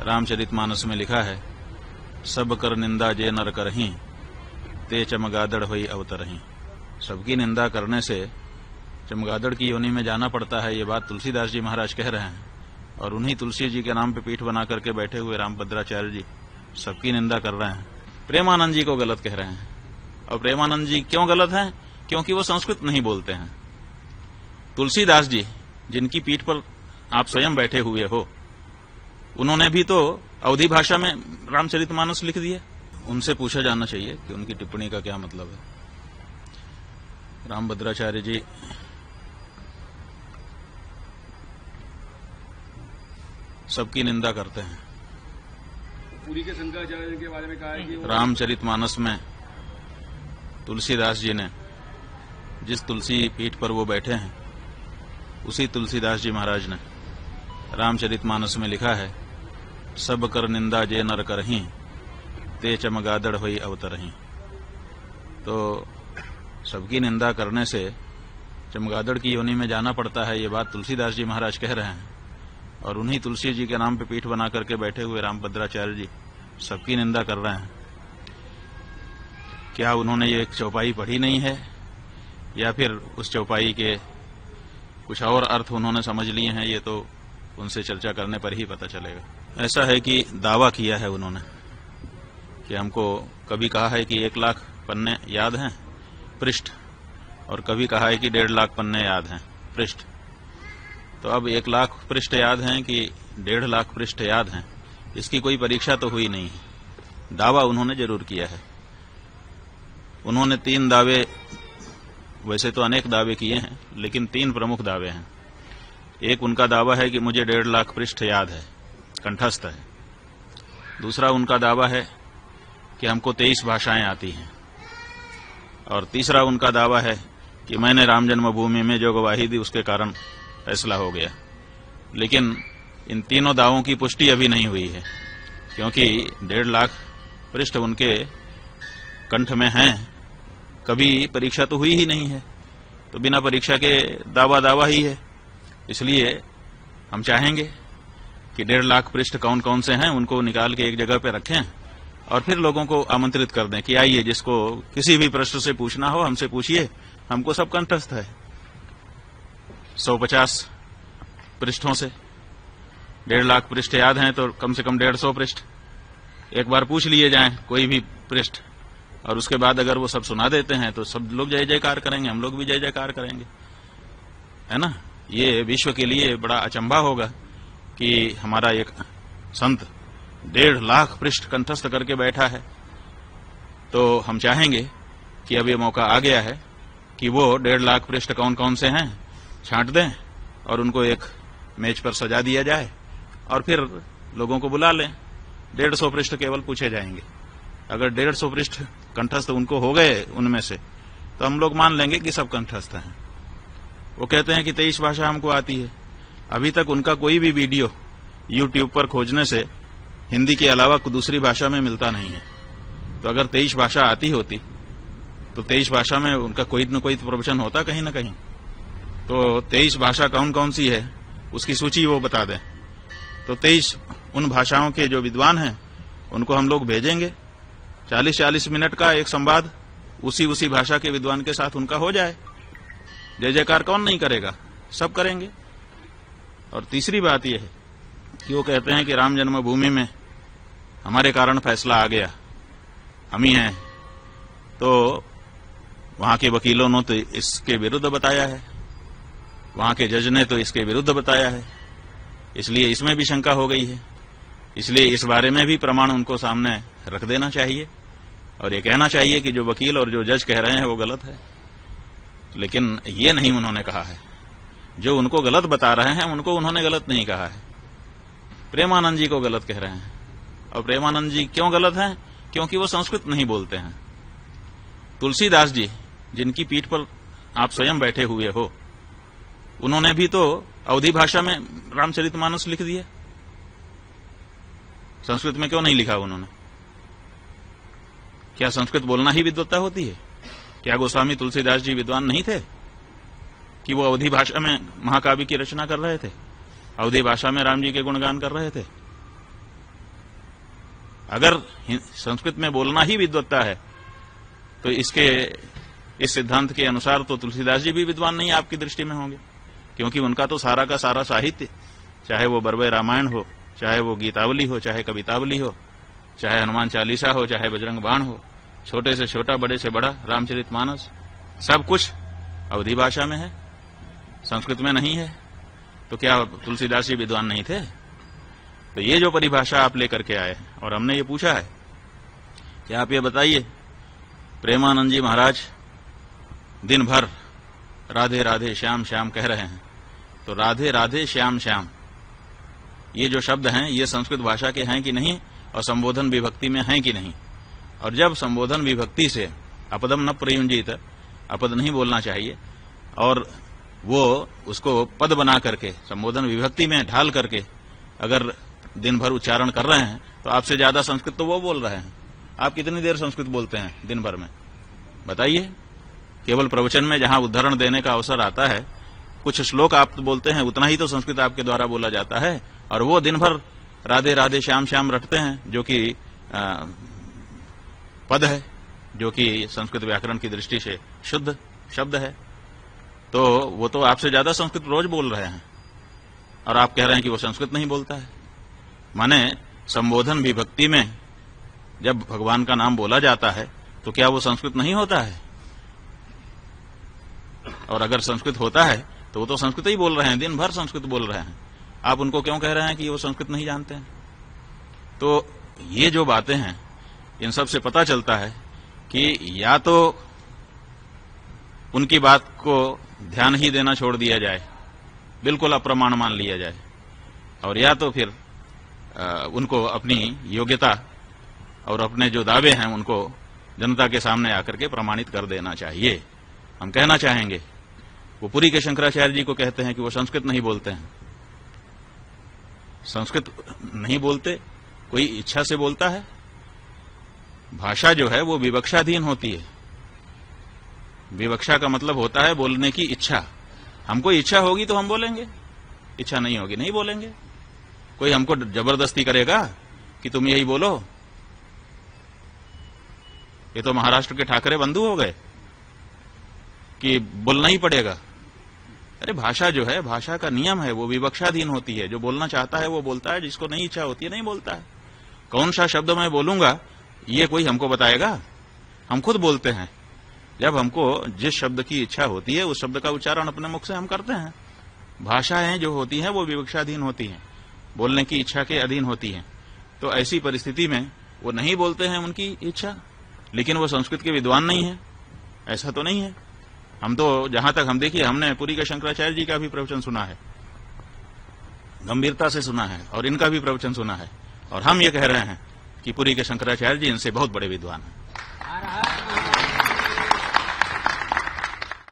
रामचरितमानस में लिखा है, सब कर निंदा जे नर करहीं, ते चमगादड़ होई अवतरहीं। सबकी निंदा करने से चमगादड़ की योनि में जाना पड़ता है, ये बात तुलसीदास जी महाराज कह रहे हैं। और उन्हीं तुलसी जी के नाम पे पीठ बना करके बैठे हुए रामभद्राचार्य जी सबकी निंदा कर रहे हैं, प्रेमानंद जी को गलत कह रहे हैं। और प्रेमानंद जी क्यों गलत हैं? क्योंकि वो संस्कृत नहीं बोलते हैं। तुलसीदास जी जिनकी पीठ पर आप स्वयं बैठे हुए हो, उन्होंने भी तो अवधी भाषा में रामचरितमानस लिख दिया। उनसे पूछा जाना चाहिए कि उनकी टिप्पणी का क्या मतलब है। रामभद्राचार्य जी सबकी निंदा करते हैं। पूरी के शंकराचार्य के बारे में कहा है कि रामचरितमानस में तुलसीदास जी ने जिस तुलसी पीठ पर वो बैठे हैं, उसी तुलसीदास जी महाराज ने रामचरितमानस में लिखा है, सब कर निंदा जे नर करहीं, ते चमगादड़ होई अवतरहीं। तो सबकी निंदा करने से चमगादड़ की योनि में जाना पड़ता है, ये बात तुलसीदास जी महाराज कह रहे हैं। और उन्हीं तुलसी जी के नाम पे पीठ बना करके बैठे हुए रामभद्राचार्य जी सबकी निंदा कर रहे हैं। क्या उन्होंने ये एक चौपाई पढ़ी नहीं है, या फिर उस चौपाई के कुछ और अर्थ उन्होंने समझ लिए हैं? ये तो उनसे चर्चा करने पर ही पता चलेगा। ऐसा है कि दावा किया है उन्होंने कि हमको कभी कहा है कि 1 लाख पन्ने याद हैं पृष्ठ, और कभी कहा है कि 1.5 लाख पन्ने याद हैं पृष्ठ। तो अब 1 लाख पृष्ठ याद हैं कि 1.5 लाख पृष्ठ याद हैं, इसकी कोई परीक्षा तो हुई नहीं है। दावा उन्होंने जरूर किया है। उन्होंने 3 दावे, वैसे तो अनेक दावे किए हैं, लेकिन 3 प्रमुख दावे हैं। एक उनका दावा है कि मुझे 1.5 लाख पृष्ठ याद है, कंठस्थ है। दूसरा उनका दावा है कि हमको 23 भाषाएं आती हैं। और तीसरा उनका दावा है कि मैंने राम जन्मभूमि में जो गवाही दी उसके कारण फैसला हो गया। लेकिन इन तीनों दावों की पुष्टि अभी नहीं हुई है, क्योंकि 1.5 लाख पृष्ठ उनके कंठ में हैं, कभी परीक्षा तो हुई ही नहीं है। तो बिना परीक्षा के दावा ही है। इसलिए हम चाहेंगे कि 1.5 लाख पृष्ठ कौन कौन से हैं उनको निकाल के एक जगह पे रखें, और फिर लोगों को आमंत्रित कर दें कि आइए, जिसको किसी भी प्रश्न से पूछना हो हमसे पूछिए, हमको सब कंठस्थ है। 150 पृष्ठों से 1.5 लाख पृष्ठ याद हैं, तो कम से कम 150 पृष्ठ एक बार पूछ लिए जाएं, कोई भी पृष्ठ, और उसके बाद अगर वो सब सुना देते हैं तो सब लोग जय जयकार करेंगे, हम लोग भी जय जयकार करेंगे, है ना। ये विश्व के लिए बड़ा अचंभा होगा कि हमारा एक संत 1.5 लाख पृष्ठ कंठस्थ करके बैठा है। तो हम चाहेंगे कि अब ये मौका आ गया है कि वो 1.5 लाख पृष्ठ कौन कौन से हैं छांट दें, और उनको एक मेज पर सजा दिया जाए, और फिर लोगों को बुला लें। 150 पृष्ठ केवल पूछे जाएंगे। अगर 150 पृष्ठ कंठस्थ उनको हो गए उनमें से, तो हम लोग मान लेंगे कि सब कंठस्थ हैं। वो कहते हैं कि 23 भाषा हमको आती है। अभी तक उनका कोई भी वीडियो YouTube पर खोजने से हिंदी के अलावा दूसरी भाषा में मिलता नहीं है। तो अगर 23 भाषा आती होती तो 23 भाषा में उनका कोई न कोई प्रवचन होता कहीं न कहीं। तो 23 भाषा कौन कौन सी है उसकी सूची वो बता दें। तो 23 उन भाषाओं के जो विद्वान हैं उनको हम लोग भेजेंगे। 40-40 मिनट का एक संवाद उसी भाषा के विद्वान के साथ उनका हो जाए। जय जयकार कौन नहीं करेगा, सब करेंगे। और तीसरी बात यह है कि वो कहते हैं कि राम जन्मभूमि में हमारे कारण फैसला आ गया, हम ही हैं। तो वहां के वकीलों ने तो इसके विरुद्ध बताया है, वहां के जज ने तो इसके विरुद्ध बताया है, इसलिए इसमें भी शंका हो गई है। इसलिए इस बारे में भी प्रमाण उनको सामने रख देना चाहिए, और ये कहना चाहिए कि जो वकील और जो जज कह रहे हैं वो गलत है। लेकिन ये नहीं उन्होंने कहा है। जो उनको गलत बता रहे हैं उनको उन्होंने गलत नहीं कहा है, प्रेमानंद जी को गलत कह रहे हैं। और प्रेमानंद जी क्यों गलत हैं? क्योंकि वो संस्कृत नहीं बोलते हैं। तुलसीदास जी जिनकी पीठ पर आप स्वयं बैठे हुए हो, उन्होंने भी तो अवधी भाषा में रामचरितमानस लिख दिया। संस्कृत में क्यों नहीं लिखा उन्होंने? क्या संस्कृत बोलना ही विद्वत्ता होती है? क्या गोस्वामी तुलसीदास जी विद्वान नहीं थे कि वो अवधी भाषा में महाकाव्य की रचना कर रहे थे, अवधी भाषा में राम जी के गुणगान कर रहे थे? अगर संस्कृत में बोलना ही विद्वत्ता है तो इस सिद्धांत के अनुसार तो तुलसीदास जी भी विद्वान नहीं आपकी दृष्टि में होंगे, क्योंकि उनका तो सारा का सारा साहित्य, चाहे वो बरवे रामायण हो, चाहे वो गीतावली हो, चाहे कवितावली हो, चाहे हनुमान चालीसा हो, चाहे बजरंग बाण हो, छोटे से छोटा बड़े से बड़ा रामचरितमानस, सब कुछ अवधी भाषा में है, संस्कृत में नहीं है। तो क्या तुलसीदास जी विद्वान नहीं थे? तो ये जो परिभाषा आप लेकर के आए और हमने ये पूछा है कि आप ये बताइए, प्रेमानंद जी महाराज दिन भर राधे राधे श्याम श्याम कह रहे हैं, तो राधे राधे श्याम श्याम ये जो शब्द हैं ये संस्कृत भाषा के हैं कि नहीं, और संबोधन विभक्ति में हैं कि नहीं? और जब संबोधन विभक्ति से अपदम न प्रयुंजित, अपद नहीं बोलना चाहिए, और वो उसको पद बना करके संबोधन विभक्ति में ढाल करके अगर दिन भर उच्चारण कर रहे हैं, तो आपसे ज्यादा संस्कृत तो वो बोल रहे हैं। आप कितनी देर संस्कृत बोलते हैं दिन भर में? बताइए। केवल प्रवचन में जहां उदाहरण देने का अवसर आता है, कुछ श्लोक आप बोलते हैं, उतना ही तो संस्कृत आपके द्वारा बोला जाता है, और वो दिन भर राधे राधे श्याम श्याम रटते हैं, जो कि पद है, जो कि संस्कृत व्याकरण की दृष्टि से शुद्ध शब्द है। तो वो तो आपसे ज्यादा संस्कृत रोज बोल रहे हैं, और आप कह रहे हैं कि वो संस्कृत नहीं बोलता है। माने संबोधन विभक्ति में जब भगवान का नाम बोला जाता है तो क्या वो संस्कृत नहीं होता है? और अगर संस्कृत होता है तो वो तो संस्कृत ही बोल रहे हैं, दिन भर संस्कृत बोल रहे हैं। आप उनको क्यों कह रहे हैं कि वो संस्कृत नहीं जानते हैं? तो ये जो बातें हैं, इन सब से पता चलता है कि या तो उनकी बात को ध्यान ही देना छोड़ दिया जाए, बिल्कुल अप्रमाण मान लिया जाए, और या तो फिर उनको अपनी योग्यता और अपने जो दावे हैं उनको जनता के सामने आकर के प्रमाणित कर देना चाहिए। हम कहना चाहेंगे, वो पुरी के शंकराचार्य जी को कहते हैं कि वो संस्कृत नहीं बोलते हैं। संस्कृत नहीं बोलते, कोई इच्छा से बोलता है? भाषा जो है वो विवक्षाधीन होती है। विवक्षा का मतलब होता है बोलने की इच्छा। हमको इच्छा होगी तो हम बोलेंगे, इच्छा नहीं होगी नहीं बोलेंगे। कोई हमको जबरदस्ती करेगा कि तुम यही बोलो? ये तो महाराष्ट्र के ठाकरे बंधु हो गए कि बोलना ही पड़ेगा। अरे भाषा जो है, भाषा का नियम है, वो विवक्षाधीन होती है। जो बोलना चाहता है वो बोलता है, जिसको नहीं इच्छा होती है नहीं बोलता है। कौन सा शब्द मैं बोलूंगा ये कोई हमको बताएगा? हम खुद बोलते हैं। जब हमको जिस शब्द की इच्छा होती है उस शब्द का उच्चारण अपने मुख से हम करते हैं। भाषाएं जो होती हैं वो विवक्षाधीन होती हैं, बोलने की इच्छा के अधीन होती हैं। तो ऐसी परिस्थिति में वो नहीं बोलते हैं उनकी इच्छा, लेकिन वो संस्कृत के विद्वान नहीं है, ऐसा तो नहीं है। हम तो जहां तक हम देखिए, हमने पुरी के शंकराचार्य जी का भी प्रवचन सुना है, गंभीरता से सुना है, और इनका भी प्रवचन सुना है, और हम ये कह रहे हैं कि पुरी के शंकराचार्य जी इनसे बहुत बड़े विद्वान हैं।